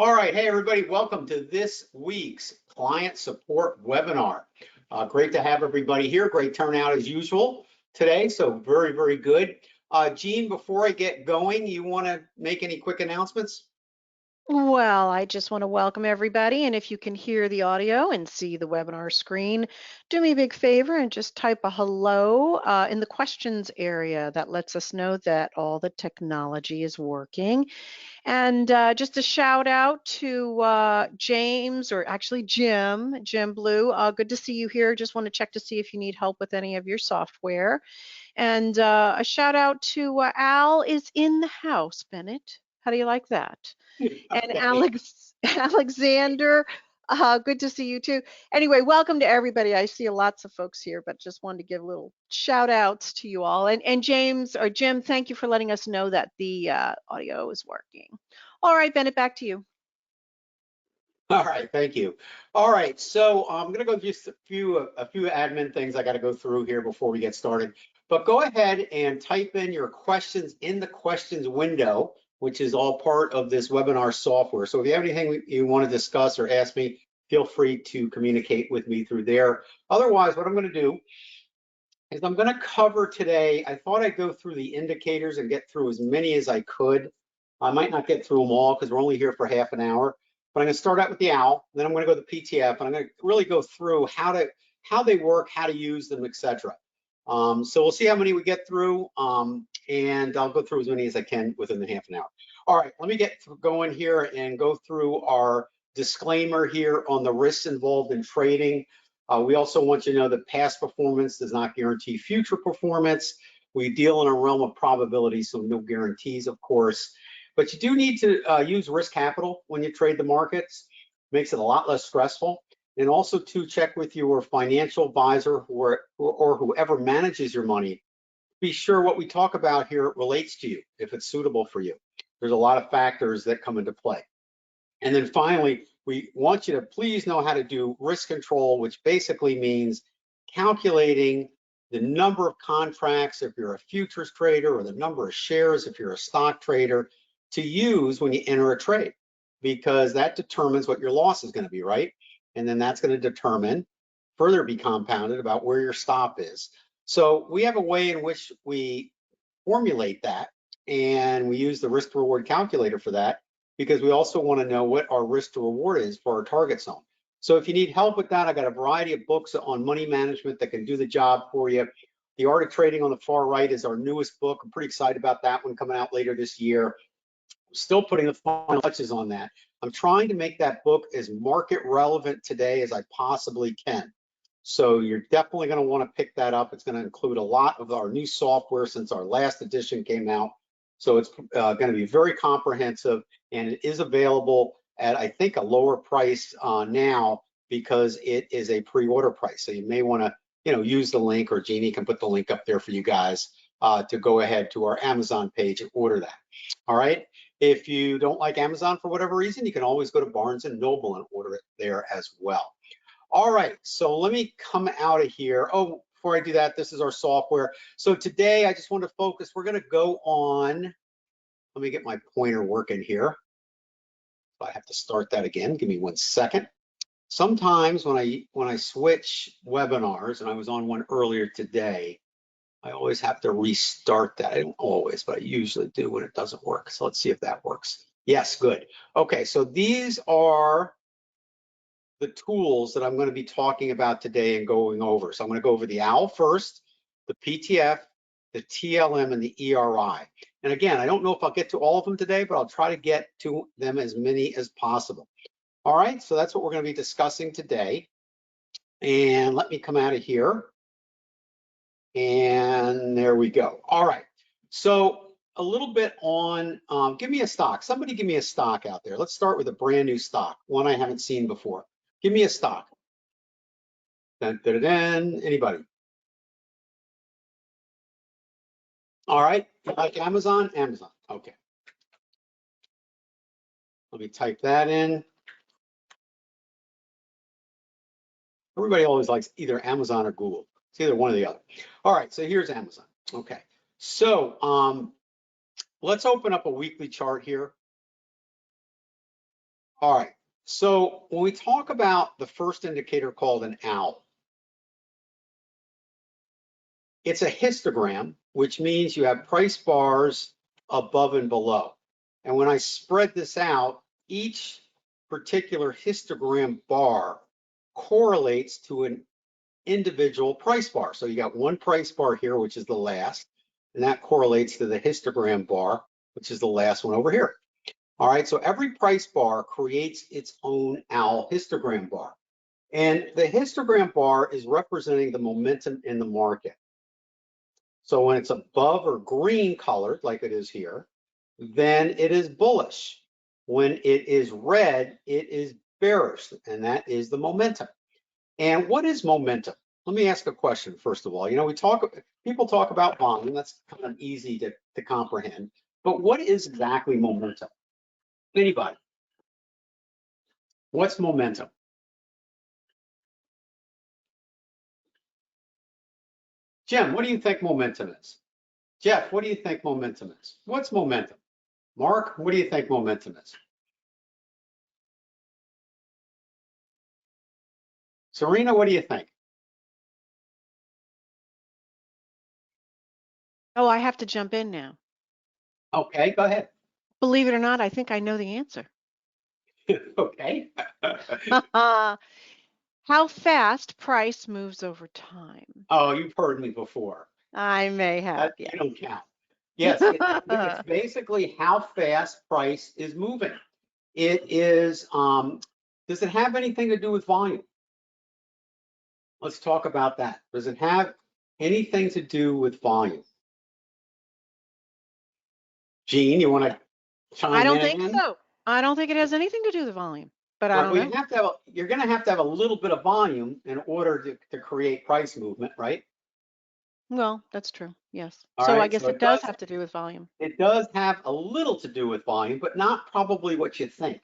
All right, hey everybody, welcome to this week's client support webinar. Great to have everybody here. Great turnout as usual today, so very, very good. Jean, before I get going, you want to make any quick announcements? Well, I just want to welcome everybody, and if you can hear the audio and see the webinar screen, do me a big favor and just type a hello in the questions area. That lets us know that all the technology is working. And just a shout out to James, or actually Jim Blue. Good to see you here. Just want to check to see if you need help with any of your software. And a shout out to Al is in the house, Bennett. How do you like that? And Okay. Alexander, good to see you too. Anyway, welcome to everybody. I see lots of folks here, but just wanted to give little shout outs to you all. And James or Jim, thank you for letting us know that the audio is working. All right, Bennett, back to you. All right, thank you. All right, so I'm going to go just a few admin things I got to go through here before we get started. But go ahead and type in your questions in the questions window, which is all part of this webinar software. So if you have anything you want to discuss or ask me, feel free to communicate with me through there. Otherwise, what I'm going to do is I'm going to cover today. I thought I'd go through the indicators and get through as many as I could. I might not get through them all because we're only here for half an hour. But I'm going to start out with the OWL, then I'm going to go to the PTF, and I'm going to really go through how they work, how to use them, etc. So we'll see how many we get through, and I'll go through as many as I can within the half an hour. All right, let me get going here and go through our disclaimer here on the risks involved in trading. We also want you to know that past performance does not guarantee future performance. We deal in a realm of probability, so no guarantees, of course. But you do need to use risk capital when you trade the markets. Makes it a lot less stressful. And also to check with your financial advisor or whoever manages your money. Be sure what we talk about here relates to you, if it's suitable for you. There's a lot of factors that come into play. And then finally, we want you to please know how to do risk control, which basically means calculating the number of contracts if you're a futures trader, or the number of shares if you're a stock trader, to use when you enter a trade, because that determines what your loss is going to be, right? And then that's going to determine, further be compounded, about where your stop is. So we have a way in which we formulate that, and we use the risk to reward calculator for that, because we also want to know what our risk to reward is for our target zone. So if you need help with that, I've got a variety of books on money management that can do the job for you. The Art of Trading on the far right is our newest book. I'm pretty excited about that one coming out later this year. I'm still putting the final touches on that. I'm trying to make that book as market relevant today as I possibly can. So you're definitely going to want to pick that up. It's going to include a lot of our new software since our last edition came out. So it's going to be very comprehensive, and it is available at, I think, a lower price now, because it is a pre-order price. So you may want to, use the link, or Jeannie can put the link up there for you guys to go ahead to our Amazon page and order that. All right. If you don't like Amazon for whatever reason, you can always go to Barnes & Noble and order it there as well. All right, so let me come out of here. Oh, before I do that, this is our software. So today I just want to focus, we're going to go on, let me get my pointer working here. So I have to start that again. Give me 1 second. Sometimes when I switch webinars, and I was on one earlier today, I always have to restart that. I don't always, but I usually do when it doesn't work. So let's see if that works. Yes, good. Okay, so these are the tools that I'm going to be talking about today and going over. So I'm going to go over the OWL first, the PTF, the TLM, and the ERI. And again, I don't know if I'll get to all of them today, but I'll try to get to them as many as possible. All right, so that's what we're going to be discussing today. And let me come out of here. And there we go. All right, so a little bit on, give me a stock. Somebody give me a stock out there. Let's start with a brand new stock, one I haven't seen before. Give me a stock. Dun, dun, dun, dun. Anybody? All right, like Amazon? Amazon, okay. Let me type that in. Everybody always likes either Amazon or Google. It's either one or the other. All right, so here's Amazon. Okay, so let's open up a weekly chart here. All right. So when we talk about the first indicator called an owl, it's a histogram, which means you have price bars above and below. And when I spread this out, each particular histogram bar correlates to an individual price bar. So you got one price bar here, which is the last, and that correlates to the histogram bar, which is the last one over here. All right, so every price bar creates its own owl histogram bar. And the histogram bar is representing the momentum in the market. So when it's above or green colored, like it is here, then it is bullish. When it is red, it is bearish, and that is the momentum. And what is momentum? Let me ask a question, first of all. You know, people talk about volume, that's kind of easy to comprehend, but what is exactly momentum? Anybody? What's momentum? Jim, what do you think momentum is? Jeff, what do you think momentum is? What's momentum? Mark, what do you think momentum is? Serena, what do you think? Oh, I have to jump in now. Okay, go ahead. Believe it or not, I think I know the answer. Okay. How fast price moves over time. Oh, you've heard me before. I may have, That yes. you don't count. Yes, it's basically how fast price is moving. It is, does it have anything to do with volume? Let's talk about that. Does it have anything to do with volume? Gene, you want to I chime don't think in? so. I don't think it has anything to do with the volume, but I Right, don't well, know. you're going to have a little bit of volume in order to create price movement, right? Well, that's true. Yes. All So I right, guess so it does have to do with volume. it does have a little to do with volume, but not probably what you think.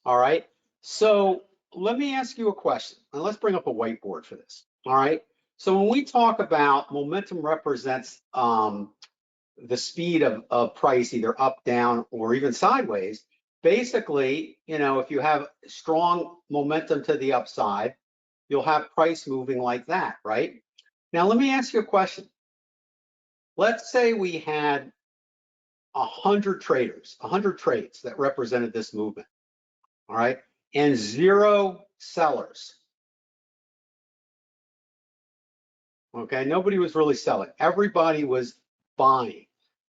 All right. So let me ask you a question, and let's bring up a whiteboard for this. All right. So when we talk about momentum represents the speed of price, either up, down, or even sideways. Basically, you know, if you have strong momentum to the upside, you'll have price moving like that, right? Now, let me ask you a question. Let's say we had 100 traders, 100 trades that represented this movement, all right, and 0 sellers. Okay, nobody was really selling. Everybody was buying.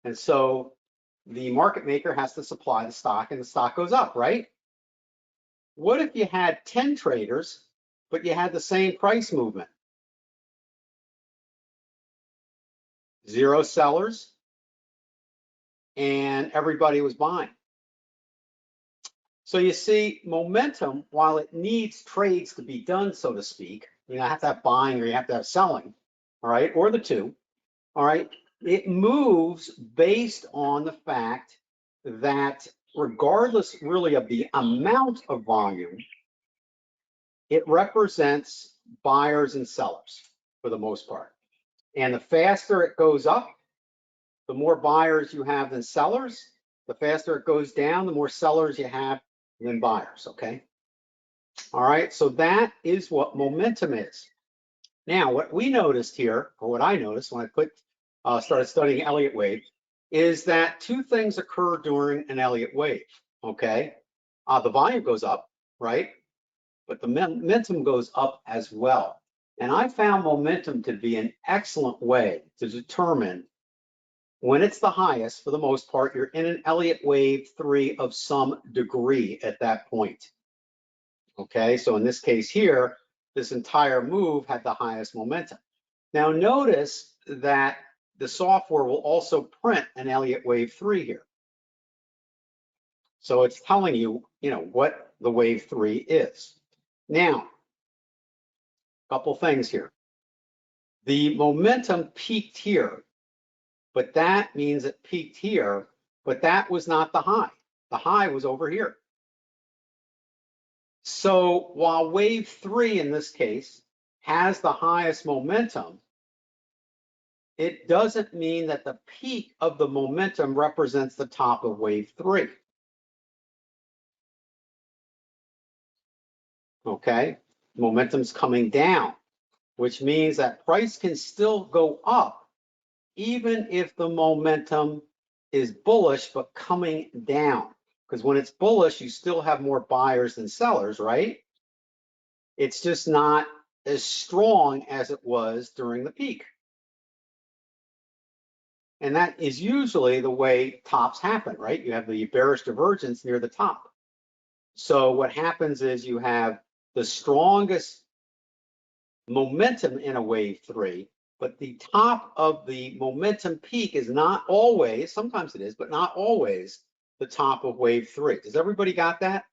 And so the market maker has to supply the stock and the stock goes up, right? What if you had 10 traders, but you had the same price movement? 0 sellers and everybody was buying. So you see, momentum, while it needs trades to be done, so to speak, you have to have buying or you have to have selling, all right, or the two, all right, it moves based on the fact that regardless really of the amount of volume, it represents buyers and sellers for the most part. And the faster it goes up, the more buyers you have than sellers. The faster it goes down, the more sellers you have than buyers, okay? All right, so that is what momentum is. Now, what we noticed here, or what I noticed when I started studying Elliott wave, is that 2 things occur during an Elliott wave, okay? The volume goes up, right? But the momentum goes up as well. And I found momentum to be an excellent way to determine when it's the highest. For the most part, you're in an Elliott wave 3 of some degree at that point. Okay, so in this case here, this entire move had the highest momentum. Now notice that the software will also print an Elliott wave 3 here. So it's telling you, you know, what the wave 3 is. Now, a couple things here. The momentum peaked here, but that means it peaked here, but that was not the high. The high was over here. So while wave 3 in this case has the highest momentum, it doesn't mean that the peak of the momentum represents the top of wave 3. okay? Momentum's coming down, which means that price can still go up even if the momentum is bullish but coming down. Because when it's bullish, you still have more buyers than sellers, right? It's just not as strong as it was during the peak. And that is usually the way tops happen, right? You have the bearish divergence near the top. So what happens is you have the strongest momentum in a wave three, but the top of the momentum peak is not always, sometimes it is, but not always the top of wave three. Does everybody got that?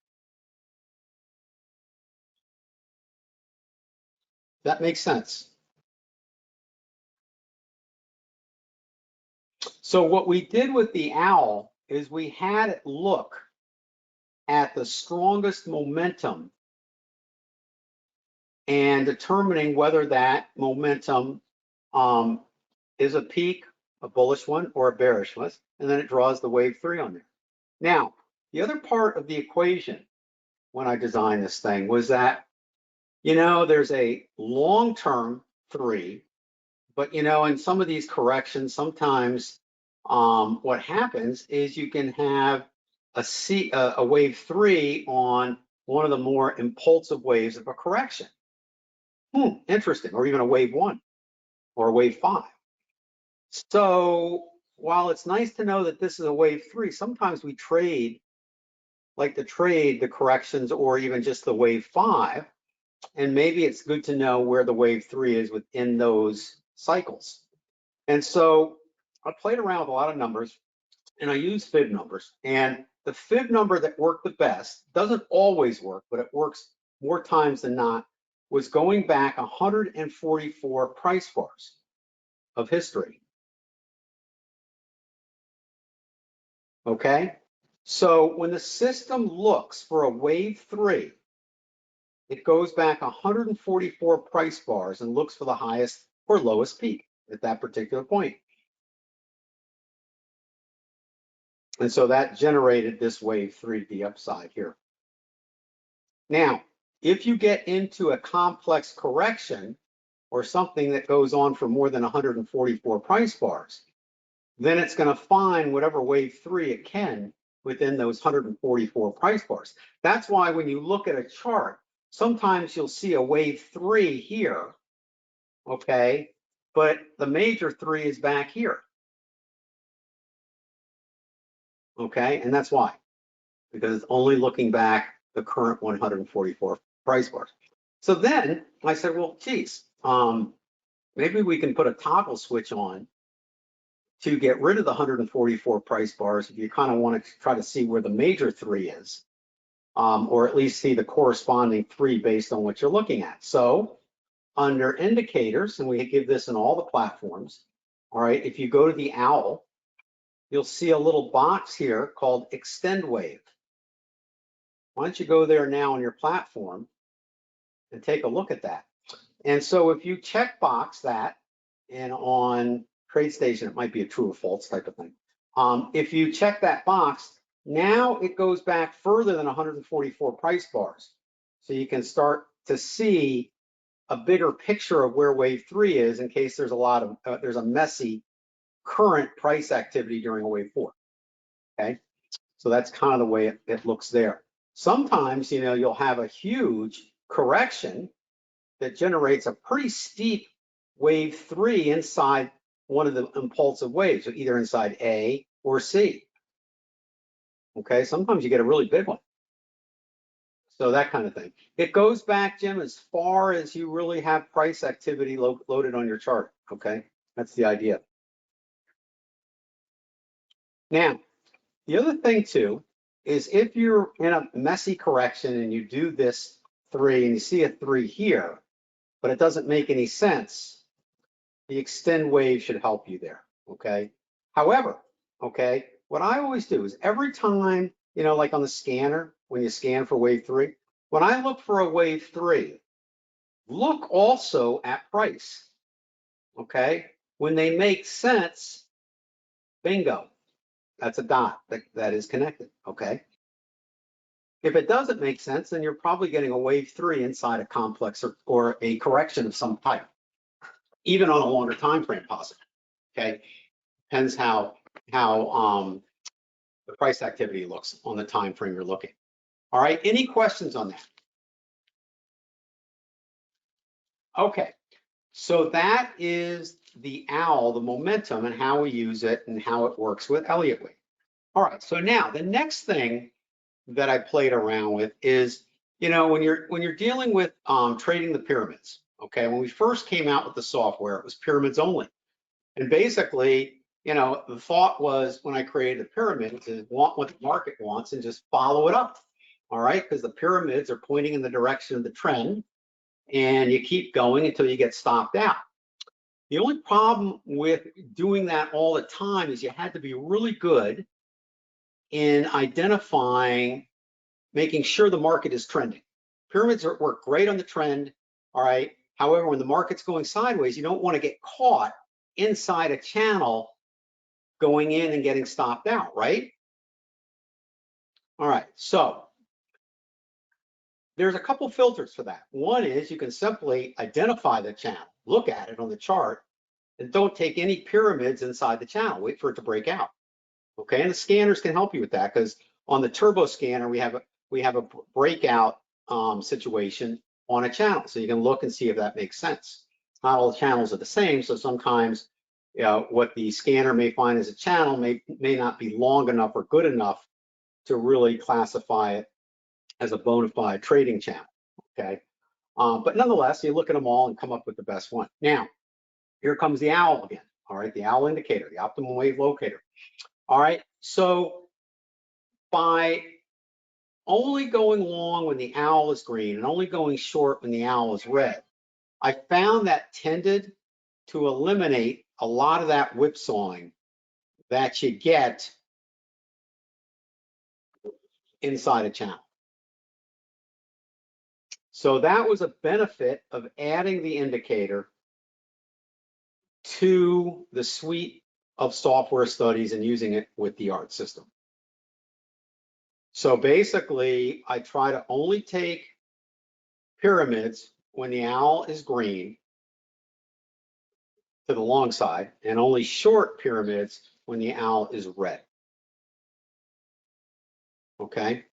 That makes sense. So what we did with the owl is we had it look at the strongest momentum and determining whether that momentum is a peak, a bullish one, or a bearish one, and then it draws the wave three on there. Now, the other part of the equation when I designed this thing was that, there's a long-term three, but in some of these corrections, sometimes what happens is you can have a wave three on one of the more impulsive waves of a correction. Interesting, or even a wave one or a wave five. So while it's nice to know that this is a wave three, sometimes we like to trade the corrections or even just the wave five. And maybe it's good to know where the wave three is within those cycles. And so I played around with a lot of numbers and I used fib numbers. And the fib number that worked the best, doesn't always work, but it works more times than not, was going back 144 price bars of history. Okay? So when the system looks for a wave three, it goes back 144 price bars and looks for the highest or lowest peak at that particular point. And so that generated this wave three to the upside here. Now, if you get into a complex correction or something that goes on for more than 144 price bars, then it's going to find whatever wave three it can within those 144 price bars. That's why when you look at a chart, sometimes you'll see a wave three here, okay, but the major three is back here, okay, and that's why, because it's only looking back the current 144 price bars. So then I said, well, geez, maybe we can put a toggle switch on to get rid of the 144 price bars if you kind of want to try to see where the major three is, or at least see the corresponding three based on what you're looking at. So under indicators, and we give this in all the platforms, all right, if you go to the owl, you'll see a little box here called extend wave. Why don't you go there now on your platform and take a look at that? And so if you check box that, and on TradeStation, it might be a true or false type of thing. If you check that box, now it goes back further than 144 price bars. So you can start to see a bigger picture of where wave three is in case there's there's a messy current price activity during a wave four. Okay, so that's kind of the way it looks there. Sometimes, you'll have a huge correction that generates a pretty steep wave three inside one of the impulsive waves, so either inside A or C. Okay, sometimes you get a really big one. So that kind of thing. It goes back, Jim, as far as you really have price activity loaded on your chart. Okay, that's the idea. Now, the other thing too is if you're in a messy correction and you do this three and you see a three here, but it doesn't make any sense, the extend wave should help you there, okay? However, okay, what I always do is every time, like on the scanner, when you scan for wave three, when I look for a wave three, look also at price, okay? When they make sense, bingo, that's a dot that is connected, okay? If it doesn't make sense, then you're probably getting a wave 3 inside a complex or a correction of some type, even on a longer time frame possible. Okay, depends how the price activity looks on the time frame you're looking. All right, any questions on that? Okay, so that is the OWL, the momentum, and how we use it and how it works with Elliott wave. All right, so now the next thing that I played around with is, you know, when you're dealing with trading the pyramids. Okay, when we first came out with the software, it was pyramids only, and basically, you know, the thought was when I created the pyramids is want what the market wants and just follow it up. All right, because the pyramids are pointing in the direction of the trend, and you keep going until you get stopped out. The only problem with doing that all the time is you had to be really good in identifying, making sure the market is trending. Pyramids work great on the trend, all right? However, when the market's going sideways, you don't want to get caught inside a channel going in and getting stopped out, right? All right, so there's a couple filters for that. One is you can simply identify the channel, look at it on the chart, and don't take any pyramids inside the channel, wait for it to break out. Okay, and the scanners can help you with that, because on the turbo scanner, we have a breakout situation on a channel. So you can look and see if that makes sense. Not all the channels are the same, so sometimes, you know, what the scanner may find as a channel may not be long enough or good enough to really classify it as a bona fide trading channel. Okay, but nonetheless, you look at them all and come up with the best one. Now, here comes the OWL again. All right, the OWL indicator, the optimum wave locator. All right, so by only going long when the OWL is green and only going short when the OWL is red, I found that tended to eliminate a lot of that whipsawing that you get inside a channel. So that was a benefit of adding the indicator to the suite of software studies and using it with the ART system. So basically, I try to only take pyramids when the OWL is green to the long side, and only short pyramids when the OWL is red. Okay.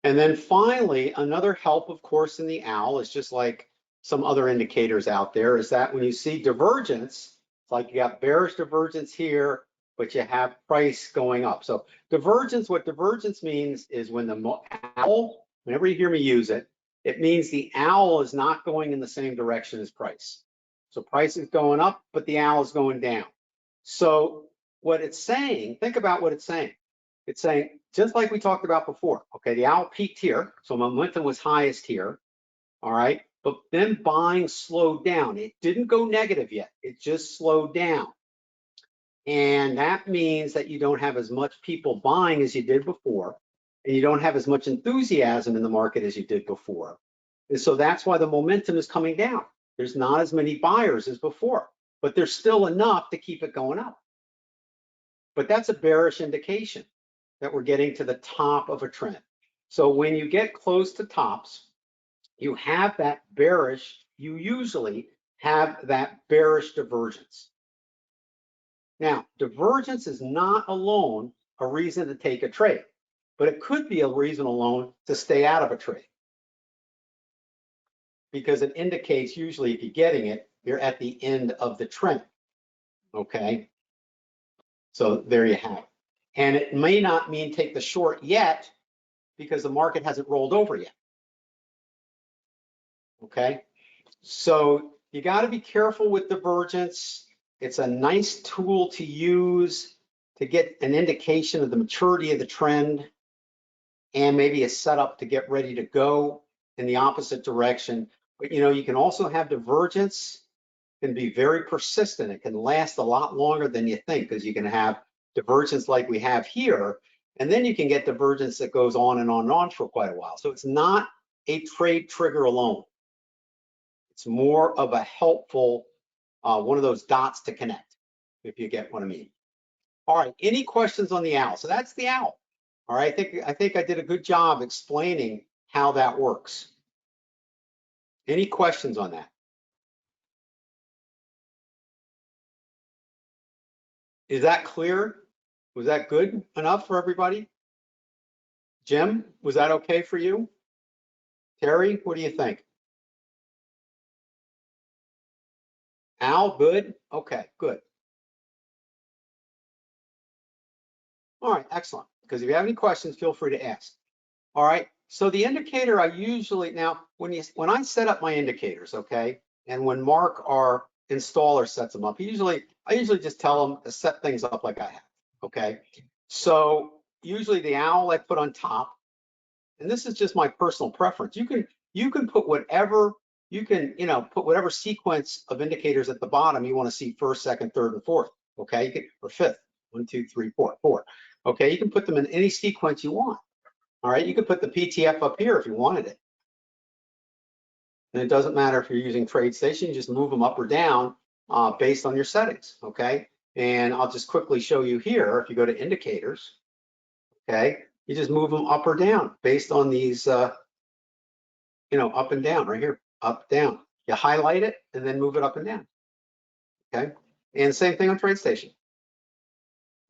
And then finally, another help, of course, in the OWL is just like some other indicators out there, is that when you see divergence, it's like you got bearish divergence here, but you have price going up. So divergence, what divergence means is when the OWL, whenever you hear me use it, it means the OWL is not going in the same direction as price. So price is going up, but the OWL is going down. So what it's saying, think about what it's saying. It's saying, just like we talked about before, okay, the OWL peaked here, so momentum was highest here, all right, but then buying slowed down. It didn't go negative yet, it just slowed down. And that means that you don't have as much people buying as you did before, and you don't have as much enthusiasm in the market as you did before. And so that's why the momentum is coming down. There's not as many buyers as before, but there's still enough to keep it going up. But that's a bearish indication that we're getting to the top of a trend. So when you get close to tops, you have that bearish, you usually have that bearish divergence. Now, divergence is not alone a reason to take a trade, but it could be a reason alone to stay out of a trade, because it indicates usually if you're getting it, you're at the end of the trend, okay? So there you have it. And it may not mean take the short yet, because the market hasn't rolled over yet. Okay, so you got to be careful with divergence. It's a nice tool to use to get an indication of the maturity of the trend and maybe a setup to get ready to go in the opposite direction. But you know, you can also have divergence, can be very persistent. It can last a lot longer than you think, because you can have divergence like we have here, and then you can get divergence that goes on and on and on for quite a while. So it's not a trade trigger alone. It's more of a helpful, one of those dots to connect, if you get what I mean. All right, any questions on the OWL? So that's the OWL. All right, I think I did a good job explaining how that works. Any questions on that? Is that clear? Was that good enough for everybody? Jim, was that okay for you? Terry, what do you think? Al, good? Okay, good. All right, excellent. Because if you have any questions, feel free to ask. All right, so the indicator I usually, now when I set up my indicators, okay, and when Mark, our installer, sets them up, I usually just tell them to set things up like I have, okay? So usually the owl I put on top, and this is just my personal preference. You can put whatever, put whatever sequence of indicators at the bottom you want to see first, second, third, and fourth, okay? Or fifth, 1, 2, 3, 4, 4. Okay, you can put them in any sequence you want. All right, you could put the PTF up here if you wanted it. And it doesn't matter if you're using TradeStation, you just move them up or down based on your settings, okay? And I'll just quickly show you here, if you go to indicators, okay, you just move them up or down based on these, up and down right here, up, down. You highlight it and then move it up and down, okay? And same thing on TradeStation,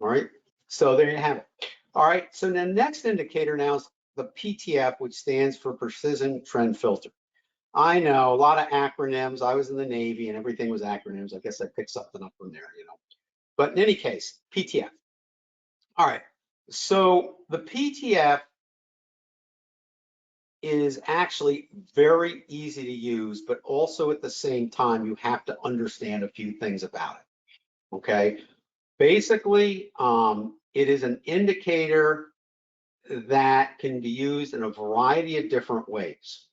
all right? So there you have it. All right, so the next indicator now is the PTF, which stands for Precision Trend Filter. I know, a lot of acronyms. I was in the Navy and everything was acronyms. I guess I picked something up from there, But in any case, PTF. All right, so the PTF is actually very easy to use, but also at the same time, you have to understand a few things about it, okay? Basically, it is an indicator that can be used in a variety of different ways.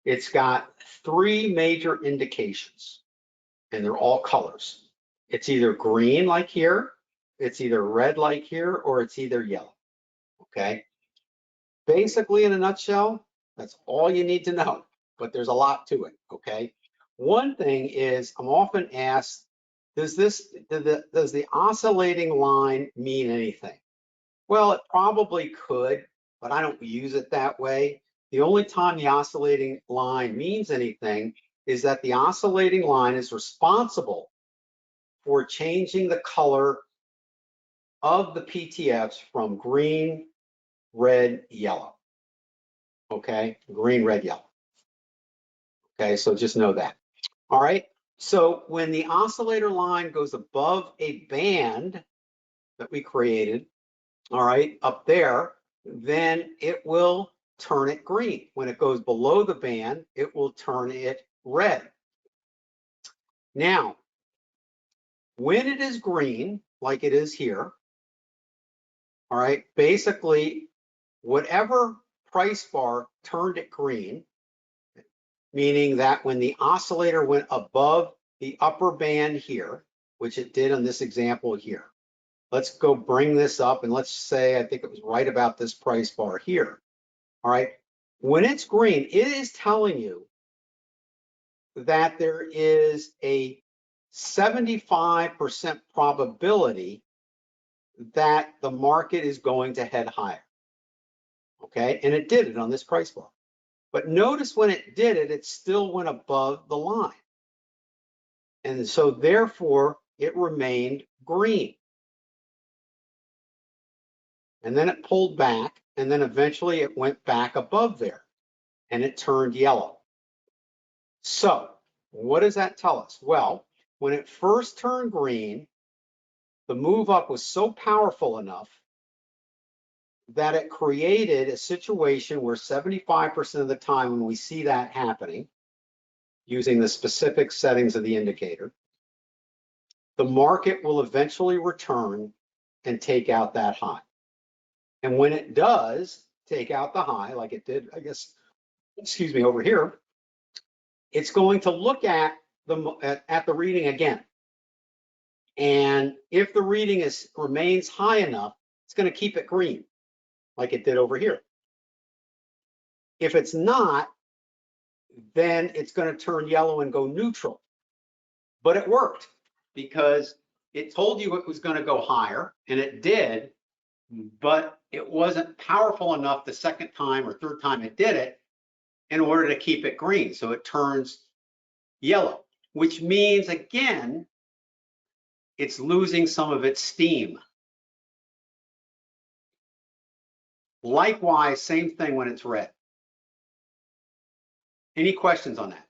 It's got 3 major indications, and they're all colors. It's either green like here, it's either red like here, or it's either yellow, okay? Basically, in a nutshell, that's all you need to know, but there's a lot to it, okay? One thing is, I'm often asked, does the oscillating line mean anything? Well, it probably could, but I don't use it that way. The only time the oscillating line means anything is that the oscillating line is responsible for changing the color of the PTFs from green, red, yellow. Okay, green, red, yellow. Okay, so just know that. All right, so when the oscillator line goes above a band that we created, all right, up there, then it will turn it green. When it goes below the band, it will turn it red. Now, when it is green, like it is here, all right, basically, whatever price bar turned it green, meaning that when the oscillator went above the upper band here, which it did on this example here, let's go bring this up and let's say, I think it was right about this price bar here. All right, when it's green, it is telling you that there is a 75% probability that the market is going to head higher. Okay, and it did it on this price bar. But notice when it did it, it still went above the line. And so therefore, it remained green. And then it pulled back, and then eventually it went back above there, and it turned yellow. So what does that tell us? Well, when it first turned green, the move up was so powerful enough that it created a situation where 75% of the time when we see that happening, using the specific settings of the indicator, the market will eventually return and take out that high. And when it does take out the high, like it did, I guess, excuse me, over here, it's going to look at the reading again. And if the reading remains high enough, it's going to keep it green, like it did over here. If it's not, then it's going to turn yellow and go neutral. But it worked because it told you it was going to go higher, and it did, but it wasn't powerful enough the second time or third time it did it in order to keep it green. So it turns yellow, which means, again, it's losing some of its steam. Likewise, same thing when it's red. Any questions on that?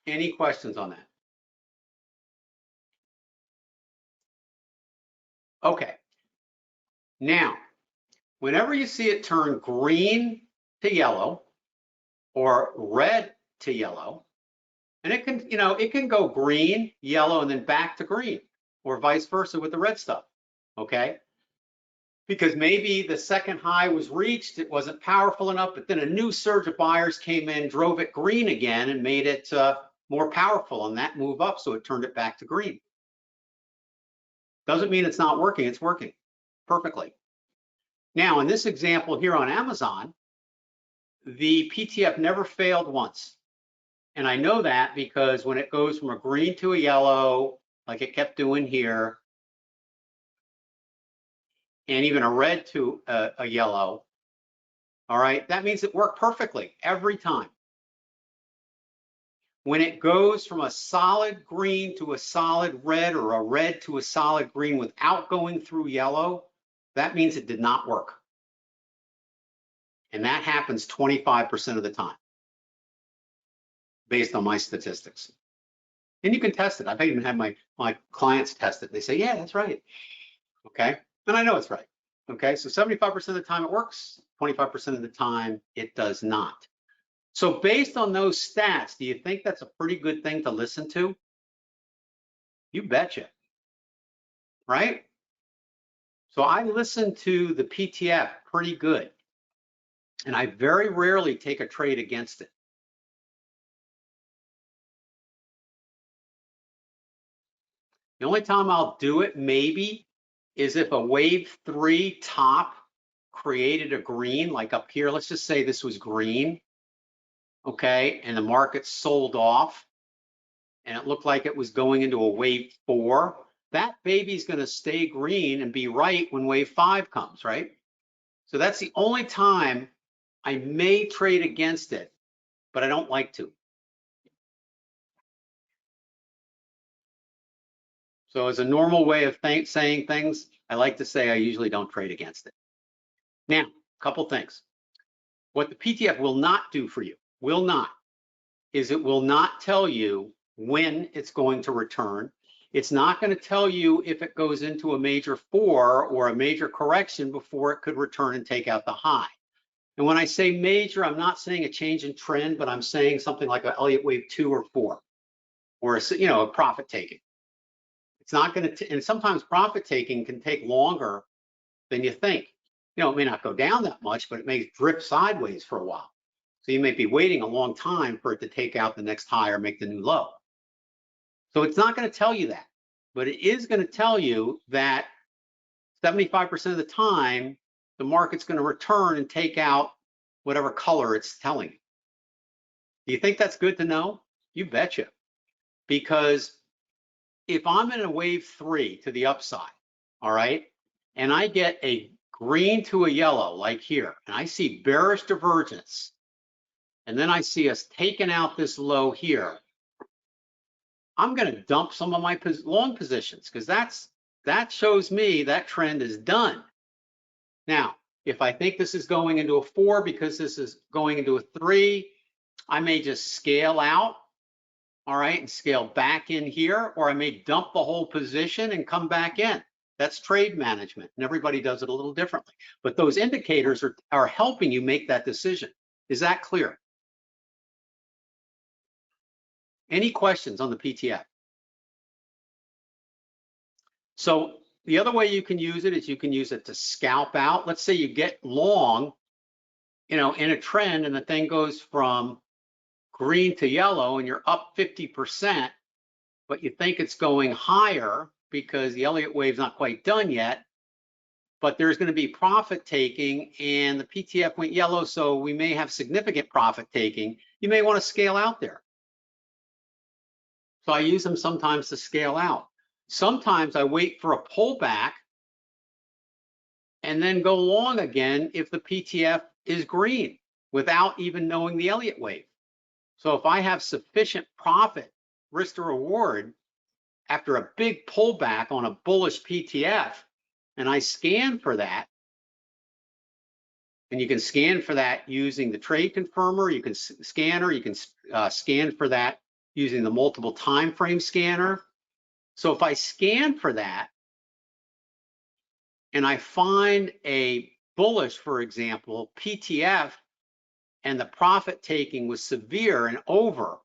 Any questions on that? Okay. Now, whenever you see it turn green to yellow or red to yellow, and it can, it can go green, yellow, and then back to green, or vice versa with the red stuff, okay? Because maybe the second high was reached, it wasn't powerful enough, but then a new surge of buyers came in, drove it green again, and made it more powerful on that move up, so it turned it back to green. Doesn't mean it's not working, it's working perfectly. Now, in this example here on Amazon, the PTF never failed once. And I know that because when it goes from a green to a yellow, like it kept doing here, and even a red to a yellow, all right, that means it worked perfectly every time. When it goes from a solid green to a solid red or a red to a solid green without going through yellow, that means it did not work. And that happens 25% of the time, based on my statistics. And you can test it. I've even had my clients test it. They say, yeah, that's right. Okay. And I know it's right. Okay. So 75% of the time it works, 25% of the time it does not. So based on those stats, do you think that's a pretty good thing to listen to? You betcha. Right? So I listen to the PTF pretty good. And I very rarely take a trade against it. The only time I'll do it maybe is if a wave 3 top created a green, like up here, let's just say this was green, okay, and the market sold off and it looked like it was going into a wave 4, that baby's going to stay green and be right when wave 5 comes, right? So that's the only time I may trade against it, but I don't like to. So as a normal way of saying things, I like to say I usually don't trade against it. Now, a couple things. What the PTF will not do for you, is it will not tell you when it's going to return. It's not going to tell you if it goes into a major 4 or a major correction before it could return and take out the high. And when I say major, I'm not saying a change in trend, but I'm saying something like an Elliott wave 2 or 4, or a profit taking. It's not going to, and sometimes profit taking can take longer than you think. It may not go down that much, but it may drift sideways for a while. So you may be waiting a long time for it to take out the next high or make the new low. So it's not going to tell you that, but it is going to tell you that 75% of the time, the market's going to return and take out whatever color it's telling you. Do you think that's good to know? You betcha. Because if I'm in a wave 3 to the upside, all right, and I get a green to a yellow like here, and I see bearish divergence, and then I see us taking out this low here, I'm going to dump some of my long positions because that shows me that trend is done. Now, if I think this is going into a 4 because this is going into a 3, I may just scale out, all right, and scale back in here, or I may dump the whole position and come back in. That's trade management, and everybody does it a little differently. But those indicators are helping you make that decision. Is that clear? Any questions on the PTF? So the other way you can use it is you can use it to scalp out. Let's say you get long, in a trend, and the thing goes from green to yellow and you're up 50%, but you think it's going higher because the Elliott wave's not quite done yet, but there's going to be profit taking and the PTF went yellow, so we may have significant profit taking. You may want to scale out there. So I use them sometimes to scale out. Sometimes I wait for a pullback and then go long again if the PTF is green without even knowing the Elliott wave. So if I have sufficient profit, risk to reward, after a big pullback on a bullish PTF, and I scan for that, and you can scan for that using the trade confirmer, you can scan for that using the multiple time frame scanner. So if I scan for that and I find a bullish, for example, PTF, and the profit taking was severe and over,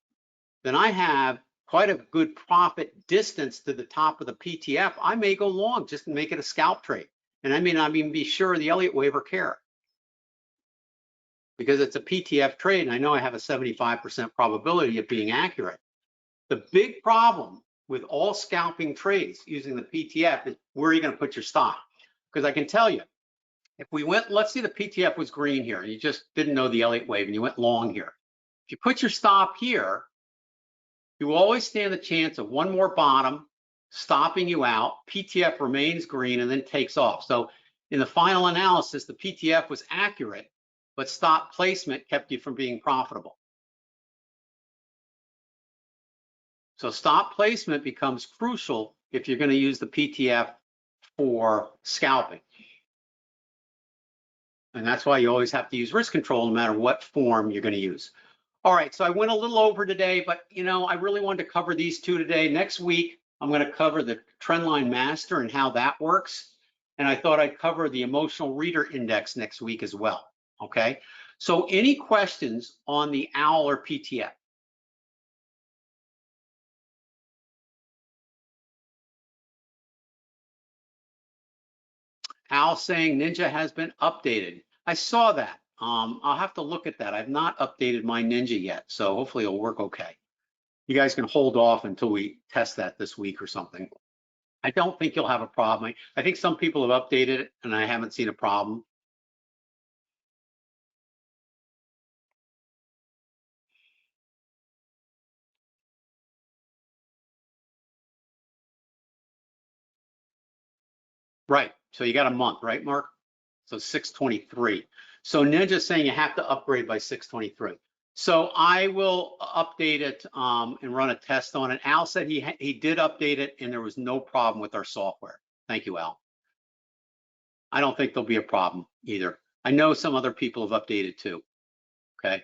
then I have quite a good profit distance to the top of the PTF. I may go long just to make it a scalp trade. And I may not even be sure of the Elliott wave or care, because it's a PTF trade and I know I have a 75% probability of being accurate. The big problem with all scalping trades using the PTF is where are you going to put your stop? Because I can tell you, if we went, let's say the PTF was green here and you just didn't know the Elliott wave and you went long here. If you put your stop here, you always stand the chance of one more bottom stopping you out, PTF remains green and then takes off. So in the final analysis, the PTF was accurate, but stop placement kept you from being profitable. So stop placement becomes crucial if you're going to use the PTF for scalping. And that's why you always have to use risk control no matter what form you're going to use. All right, so I went a little over today, but I really wanted to cover these two today. Next week, I'm going to cover the Trendline Master and how that works. And I thought I'd cover the Emotional Reader Index next week as well, okay? So any questions on the OWL or PTF? Al saying Ninja has been updated. I saw that. I'll have to look at that. I've not updated my Ninja yet, so hopefully it'll work okay. You guys can hold off until we test that this week or something. I don't think you'll have a problem. I think some people have updated it and I haven't seen a problem. Right, so you got a month, right, Mark? So 6/23. So Ninja's saying you have to upgrade by 6/23. So I will update it and run a test on it. Al said he did update it and there was no problem with our software. Thank you, Al. I don't think there'll be a problem either. I know some other people have updated too, okay?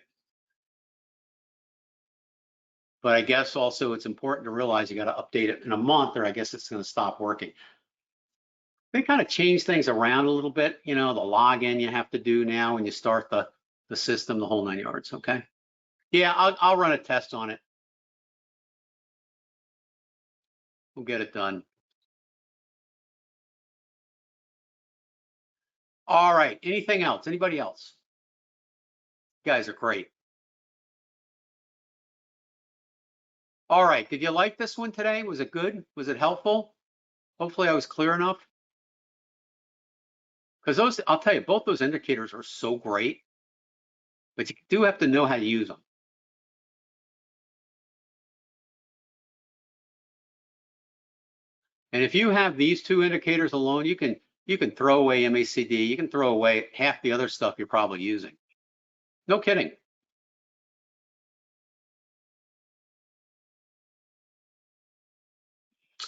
But I guess also it's important to realize you got to update it in a month or I guess it's going to stop working. They kind of change things around a little bit, the login you have to do now when you start the system, the whole 9 yards, okay? Yeah, I'll run a test on it. We'll get it done. All right, anything else? Anybody else? You guys are great. All right, did you like this one today? Was it good? Was it helpful? Hopefully I was clear enough. Because I'll tell you, both those indicators are so great, but you do have to know how to use them. And if you have these two indicators alone, you can throw away MACD, you can throw away half the other stuff you're probably using. No kidding.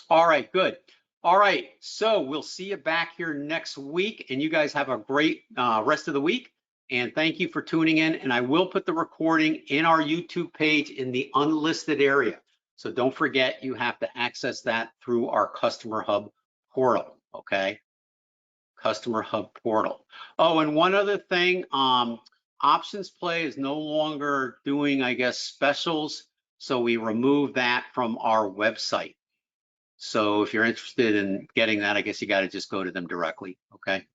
All right, good. All right, so we'll see you back here next week, and you guys have a great rest of the week. And thank you for tuning in. And I will put the recording in our YouTube page in the unlisted area. So don't forget, you have to access that through our Customer Hub portal, okay? Customer Hub portal. Oh, and one other thing, Options Play is no longer doing, I guess, specials. So we removed that from our website. So if you're interested in getting that, I guess you got to just go to them directly, okay?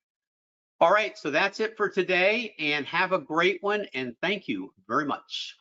All right, so that's it for today, and have a great one, and thank you very much.